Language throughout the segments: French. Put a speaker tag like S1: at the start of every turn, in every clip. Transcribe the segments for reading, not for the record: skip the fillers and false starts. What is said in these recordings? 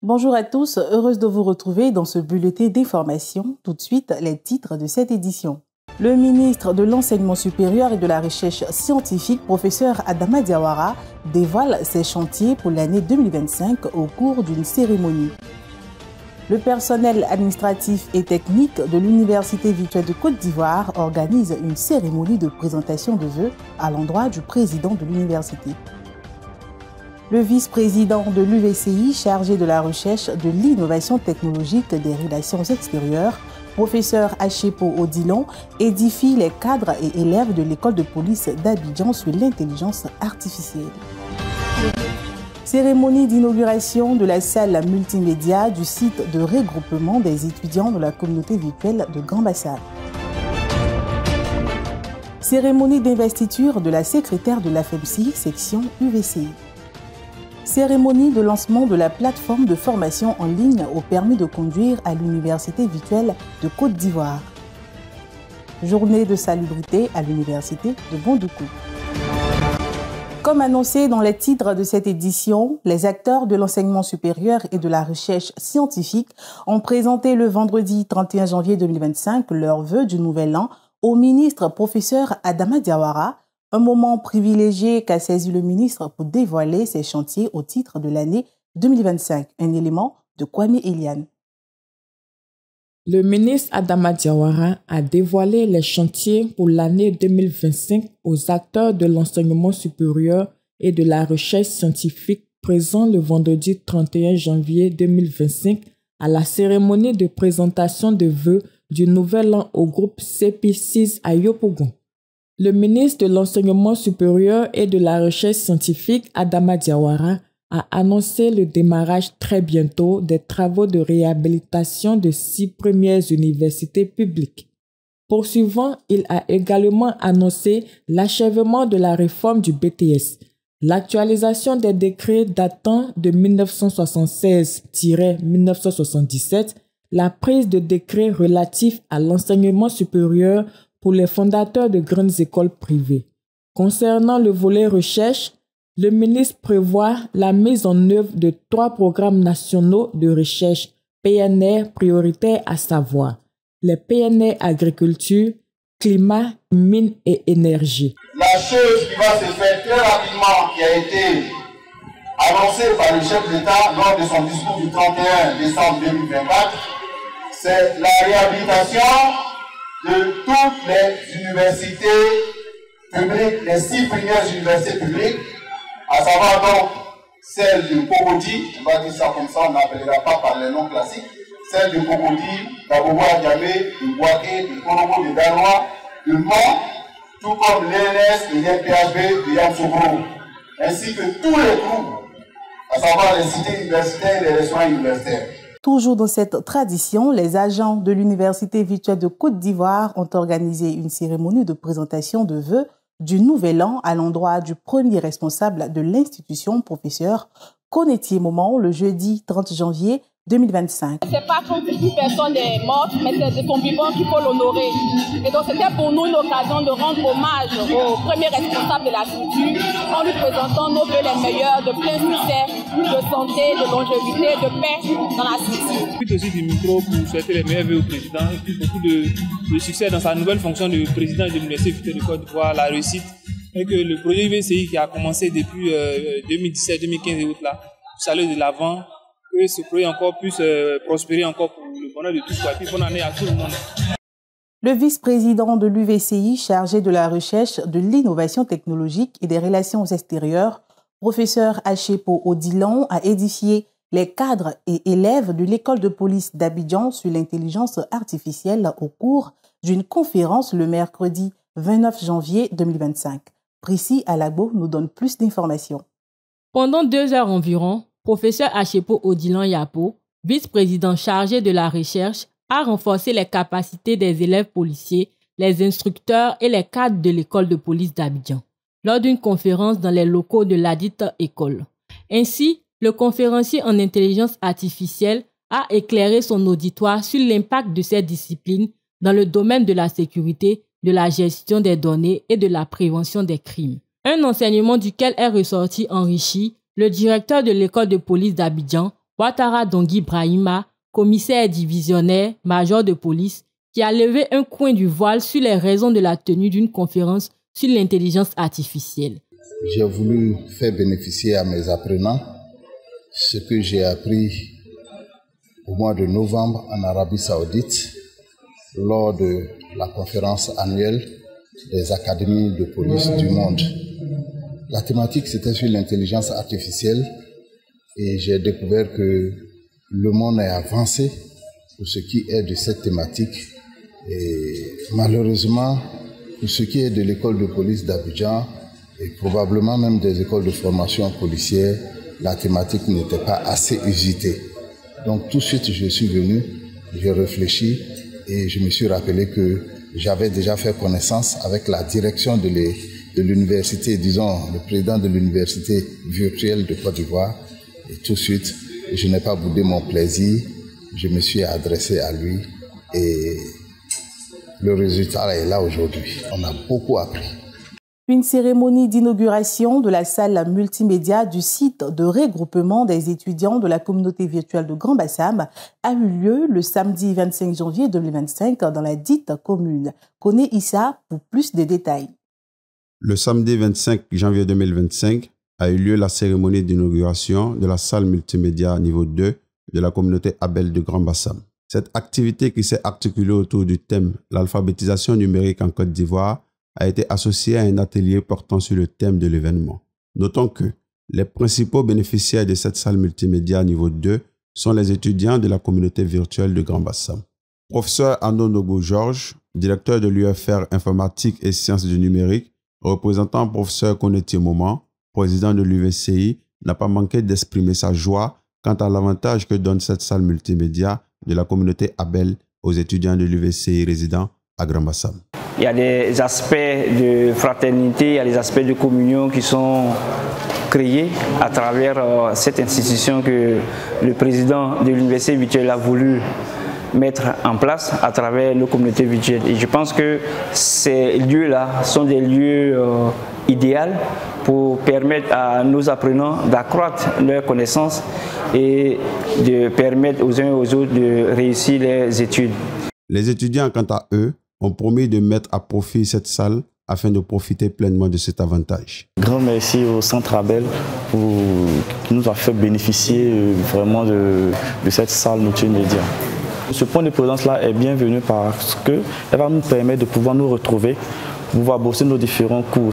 S1: Bonjour à tous, heureuse de vous retrouver dans ce bulletin d'information. Tout de suite, les titres de cette édition. Le ministre de l'Enseignement supérieur et de la Recherche scientifique, professeur Adama Diawara, dévoile ses chantiers pour l'année 2025 au cours d'une cérémonie. Le personnel administratif et technique de l'Université virtuelle de Côte d'Ivoire organise une cérémonie de présentation de vœux à l'endroit du président de l'université. Le vice-président de l'UVCI, chargé de la recherche, de l'innovation technologique des relations extérieures, professeur Achepo Odilon, édifie les cadres et élèves de l'école de police d'Abidjan sur l'intelligence artificielle. Cérémonie d'inauguration de la salle multimédia du site de regroupement des étudiants de la communauté virtuelle de Grand-Bassam. Cérémonie d'investiture de la secrétaire de l'AFEMSI, section UVCI. Cérémonie de lancement de la plateforme de formation en ligne au permis de conduire à l'Université virtuelle de Côte d'Ivoire. Journée de salubrité à l'Université de Bondoukou. Comme annoncé dans les titres de cette édition, les acteurs de l'enseignement supérieur et de la recherche scientifique ont présenté le vendredi 31 janvier 2025 leurs vœux du nouvel an au ministre professeur Adama Diawara, un moment privilégié qu'a saisi le ministre pour dévoiler ses chantiers au titre de l'année 2025. Un élément de Kwame Eliane.
S2: Le ministre Adama Diawara a dévoilé les chantiers pour l'année 2025 aux acteurs de l'enseignement supérieur et de la recherche scientifique présents le vendredi 31 janvier 2025 à la cérémonie de présentation de vœux du nouvel an au groupe CP6 à Yopougon. Le ministre de l'Enseignement supérieur et de la Recherche scientifique, Adama Diawara, a annoncé le démarrage très bientôt des travaux de réhabilitation de 6 premières universités publiques. Poursuivant, il a également annoncé l'achèvement de la réforme du BTS, l'actualisation des décrets datant de 1976-1977, la prise de décrets relatifs à l'enseignement supérieur pour les fondateurs de grandes écoles privées. Concernant le volet recherche, le ministre prévoit la mise en œuvre de 3 programmes nationaux de recherche PNR prioritaires à savoir les PNR agriculture, climat, mines et énergie.
S3: La chose qui va se faire très rapidement, qui a été annoncée par le chef d'État lors de son discours du 31 décembre 2024, c'est la réhabilitation de toutes les universités publiques, les 6 premières universités publiques, à savoir donc celle de Cocody, on va dire ça comme ça, on n'appellera pas par les noms classiques, celle de Cocody, d'Abobo-Adjamé, de Boaké, de Korobo, de Danois, de Mont, tout comme l'ENS, le NPHB de Yamoussoukro, ainsi que tous les groupes, à savoir les cités universitaires et les restaurants universitaires.
S1: Toujours dans cette tradition, les agents de l'Université virtuelle de Côte d'Ivoire ont organisé une cérémonie de présentation de vœux du nouvel an à l'endroit du premier responsable de l'institution, professeur Konetier Moment, le jeudi 30 janvier 2025.
S4: C'est pas quand une personne est morte, mais c'est de son vivant qu'il faut l'honorer. Et donc c'était pour nous une occasion de rendre hommage au premier responsable de la structure en lui présentant nos vœux les meilleurs de plein succès, de santé, de longévité, de paix dans la structure.
S5: Je profite aussi du micro pour souhaiter les meilleurs vœux au président et puis beaucoup de succès dans sa nouvelle fonction de président de l'Université virtuelle de Côte d'Ivoire, la réussite. Et que le projet UVCI qui a commencé depuis 2017, 2015 et autres là, pour aller de l'avant, que ce projet encore puisse prospérer encore pour le bonheur de tous. Et puis bonne année à tout le monde.
S1: Le vice-président de l'UVCI, chargé de la recherche, de l'innovation technologique et des relations extérieures, professeur Achepo Odilon, a édifié les cadres et élèves de l'école de police d'Abidjan sur l'intelligence artificielle au cours d'une conférence le mercredi 29 janvier 2025. Prissi Alagbo nous donne plus d'informations.
S6: Pendant 2 heures environ, professeur Achepo Odilon Yapo, vice-président chargé de la recherche, a renforcé les capacités des élèves policiers, les instructeurs et les cadres de l'école de police d'Abidjan, lors d'une conférence dans les locaux de ladite école. Ainsi, le conférencier en intelligence artificielle a éclairé son auditoire sur l'impact de cette discipline dans le domaine de la sécurité, de la gestion des données et de la prévention des crimes. Un enseignement duquel est ressorti enrichi le directeur de l'école de police d'Abidjan, Ouattara Dongui Brahima, commissaire divisionnaire, major de police, qui a levé un coin du voile sur les raisons de la tenue d'une conférence sur l'intelligence artificielle.
S7: J'ai voulu faire bénéficier à mes apprenants ce que j'ai appris au mois de novembre en Arabie Saoudite lors de la conférence annuelle des académies de police du monde. La thématique, c'était sur l'intelligence artificielle et j'ai découvert que le monde est avancé pour ce qui est de cette thématique. Et malheureusement, pour ce qui est de l'école de police d'Abidjan et probablement même des écoles de formation policière, la thématique n'était pas assez usitée. Donc tout de suite, je suis venu, j'ai réfléchi et je me suis rappelé que j'avais déjà fait connaissance avec la direction de l'université, disons le président de l'université virtuelle de Côte d'Ivoire. Et tout de suite, je n'ai pas boudé mon plaisir, je me suis adressé à lui et le résultat est là aujourd'hui. On a beaucoup appris.
S1: Une cérémonie d'inauguration de la salle multimédia du site de regroupement des étudiants de la communauté virtuelle de Grand Bassam a eu lieu le samedi 25 janvier 2025 dans la dite commune. Connaît Issa pour plus de détails.
S8: Le samedi 25 janvier 2025 a eu lieu la cérémonie d'inauguration de la salle multimédia niveau 2 de la communauté Abel de Grand Bassam. Cette activité qui s'est articulée autour du thème « L'alphabétisation numérique en Côte d'Ivoire » a été associée à un atelier portant sur le thème de l'événement. Notons que les principaux bénéficiaires de cette salle multimédia niveau 2 sont les étudiants de la communauté virtuelle de Grand Bassam. Professeur Arnaud Nogo-Georges, directeur de l'UFR Informatique et Sciences du Numérique, représentant professeur Koneti Moment, président de l'UVCI, n'a pas manqué d'exprimer sa joie quant à l'avantage que donne cette salle multimédia de la communauté Abel aux étudiants de l'UVCI résidant à Grand Bassam.
S9: Il y a des aspects de fraternité, il y a des aspects de communion qui sont créés à travers cette institution que le président de l'université virtuelle a voulu mettre en place à travers nos communautés virtuelles. Et je pense que ces lieux-là sont des lieux idéaux pour permettre à nos apprenants d'accroître leurs connaissances et de permettre aux uns et aux autres de réussir leurs études.
S8: Les étudiants, quant à eux, ont promis de mettre à profit cette salle afin de profiter pleinement de cet avantage.
S10: Grand merci au Centre Abel qui nous a fait bénéficier vraiment de cette salle multimédia. Ce point de présence-là est bienvenu parce qu'elle va nous permettre de pouvoir nous retrouver, de pouvoir bosser nos différents cours.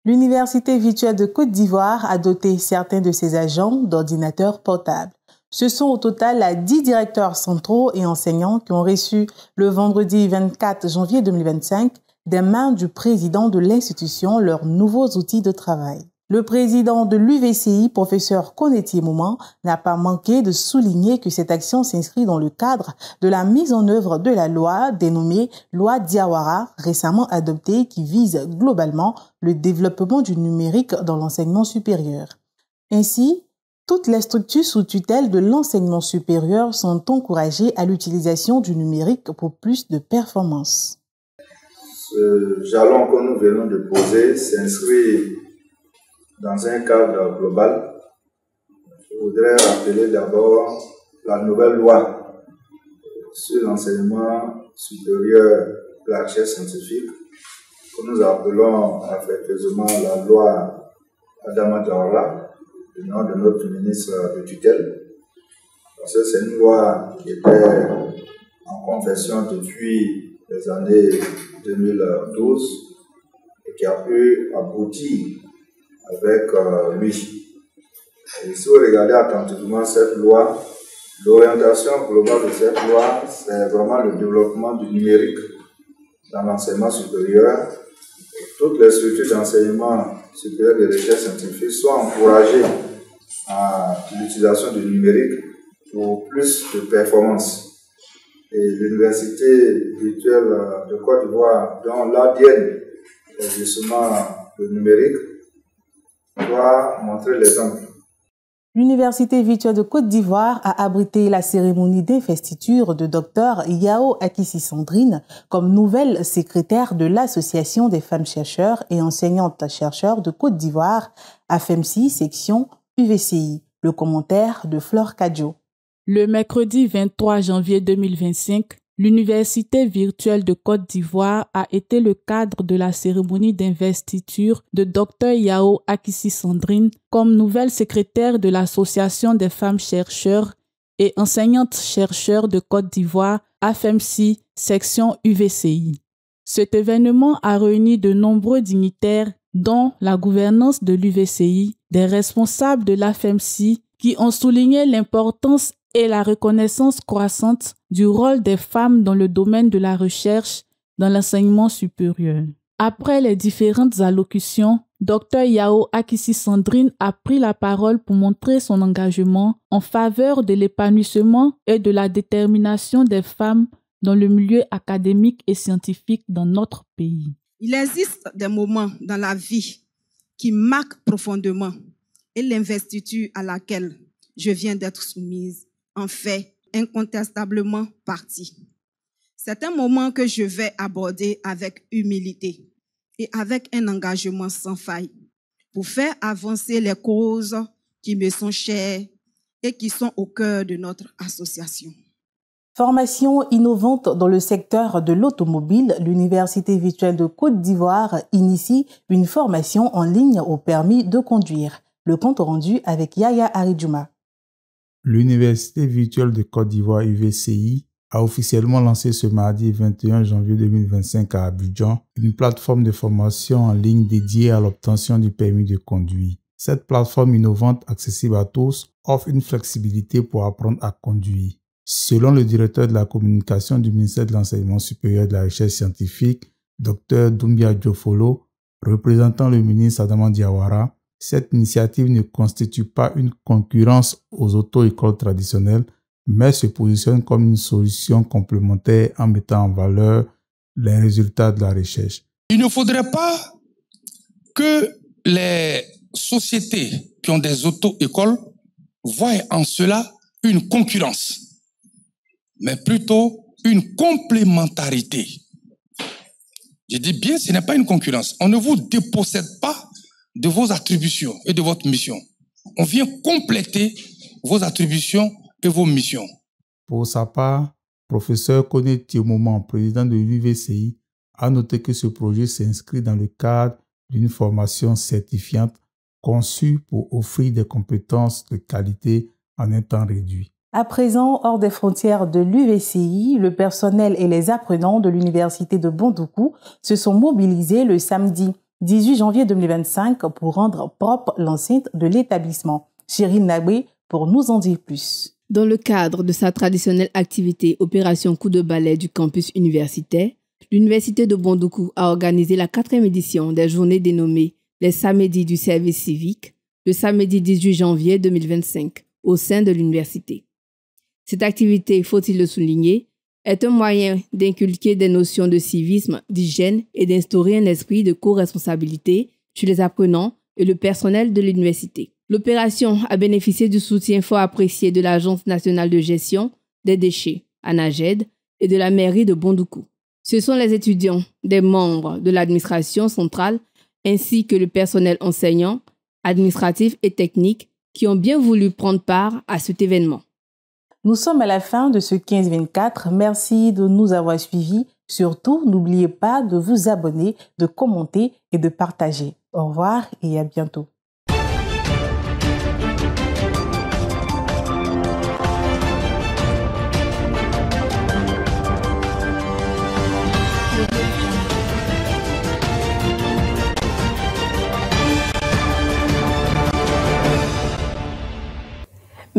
S1: L'Université virtuelle de Côte d'Ivoire a doté certains de ses agents d'ordinateurs portables. Ce sont au total 10 directeurs centraux et enseignants qui ont reçu le vendredi 24 janvier 2025 des mains du président de l'institution leurs nouveaux outils de travail. Le président de l'UVCI, professeur Koneti Moment, n'a pas manqué de souligner que cette action s'inscrit dans le cadre de la mise en œuvre de la loi dénommée Loi Diawara, récemment adoptée, qui vise globalement le développement du numérique dans l'enseignement supérieur. Ainsi, toutes les structures sous tutelle de l'enseignement supérieur sont encouragées à l'utilisation du numérique pour plus de performance.
S3: Ce jalon que nous venons de poser s'inscrit dans un cadre global. Je voudrais rappeler d'abord la nouvelle loi sur l'enseignement supérieur de la recherche scientifique, que nous appelons affectueusement la loi Adama Diawara, le nom de notre ministre de tutelle. Parce que c'est une loi qui était en confession depuis les années 2012 et qui a pu aboutir avec lui. Et si vous regardez attentivement cette loi, l'orientation globale de cette loi, c'est vraiment le développement du numérique dans l'enseignement supérieur. Et toutes les structures d'enseignement supérieur de recherche scientifique soient encouragées à l'utilisation du numérique pour plus de performance. Et l'université virtuelle de Côte d'Ivoire, dont l'ADN est justement le numérique, doit montrer l'exemple.
S1: L'Université virtuelle de Côte d'Ivoire a abrité la cérémonie d'investiture de Dr Yao Akissi Sandrine comme nouvelle secrétaire de l'Association des femmes chercheurs et enseignantes-chercheurs de Côte d'Ivoire, AFEMSI, section UVCI. Le commentaire de Flore Kadjo. Le mercredi 23 janvier 2025, l'Université virtuelle de Côte d'Ivoire a été le cadre de la cérémonie d'investiture de Dr Yao Akissi Sandrine comme nouvelle secrétaire de l'Association des femmes chercheurs et enseignantes-chercheurs de Côte d'Ivoire, AFEMSI, section UVCI. Cet événement a réuni de nombreux dignitaires, dont la gouvernance de l'UVCI, des responsables de l'AFEMSI, qui ont souligné l'importance et la reconnaissance croissante du rôle des femmes dans le domaine de la recherche dans l'enseignement supérieur. Après les différentes allocutions, Dr Yao Akissi Sandrine a pris la parole pour montrer son engagement en faveur de l'épanouissement et de la détermination des femmes dans le milieu académique et scientifique dans notre pays.
S11: Il existe des moments dans la vie qui marquent profondément et l'investiture à laquelle je viens d'être soumise en fait incontestablement partie. C'est un moment que je vais aborder avec humilité et avec un engagement sans faille pour faire avancer les causes qui me sont chères et qui sont au cœur de notre association.
S1: Formation innovante dans le secteur de l'automobile, l'Université virtuelle de Côte d'Ivoire initie une formation en ligne au permis de conduire. Le compte rendu avec Yaya Aridjouma.
S12: L'Université virtuelle de Côte d'Ivoire UVCI a officiellement lancé ce mardi 21 janvier 2025 à Abidjan une plateforme de formation en ligne dédiée à l'obtention du permis de conduire. Cette plateforme innovante accessible à tous offre une flexibilité pour apprendre à conduire. Selon le directeur de la communication du ministère de l'Enseignement supérieur et de la Recherche scientifique, Dr Doumbia Diofolo, représentant le ministre Adama Diawara, cette initiative ne constitue pas une concurrence aux auto-écoles traditionnelles, mais se positionne comme une solution complémentaire en mettant en valeur les résultats de la recherche.
S13: Il ne faudrait pas que les sociétés qui ont des auto-écoles voient en cela une concurrence, mais plutôt une complémentarité. Je dis bien, ce n'est pas une concurrence. On ne vous dépossède pas de vos attributions et de votre mission. On vient compléter vos attributions et vos missions.
S12: Pour sa part, professeur Koné Tiomoman, président de l'UVCI, a noté que ce projet s'inscrit dans le cadre d'une formation certifiante conçue pour offrir des compétences de qualité en un temps réduit.
S1: À présent, hors des frontières de l'UVCI, le personnel et les apprenants de l'université de Bondoukou se sont mobilisés le samedi 18 janvier 2025 pour rendre propre l'enceinte de l'établissement. Chérine Nabé pour nous en dire plus.
S14: Dans le cadre de sa traditionnelle activité Opération Coup de balai du campus universitaire, l'université de Bondoukou a organisé la 4e édition des journées dénommées les samedis du service civique, le samedi 18 janvier 2025, au sein de l'université. Cette activité, faut-il le souligner, est un moyen d'inculquer des notions de civisme, d'hygiène et d'instaurer un esprit de co-responsabilité chez les apprenants et le personnel de l'université. L'opération a bénéficié du soutien fort apprécié de l'Agence nationale de gestion des déchets, ANAGED, et de la mairie de Bondoukou. Ce sont les étudiants, des membres de l'administration centrale, ainsi que le personnel enseignant, administratif et technique qui ont bien voulu prendre part à cet événement.
S1: Nous sommes à la fin de ce 15-24. Merci de nous avoir suivis. Surtout, n'oubliez pas de vous abonner, de commenter et de partager. Au revoir et à bientôt.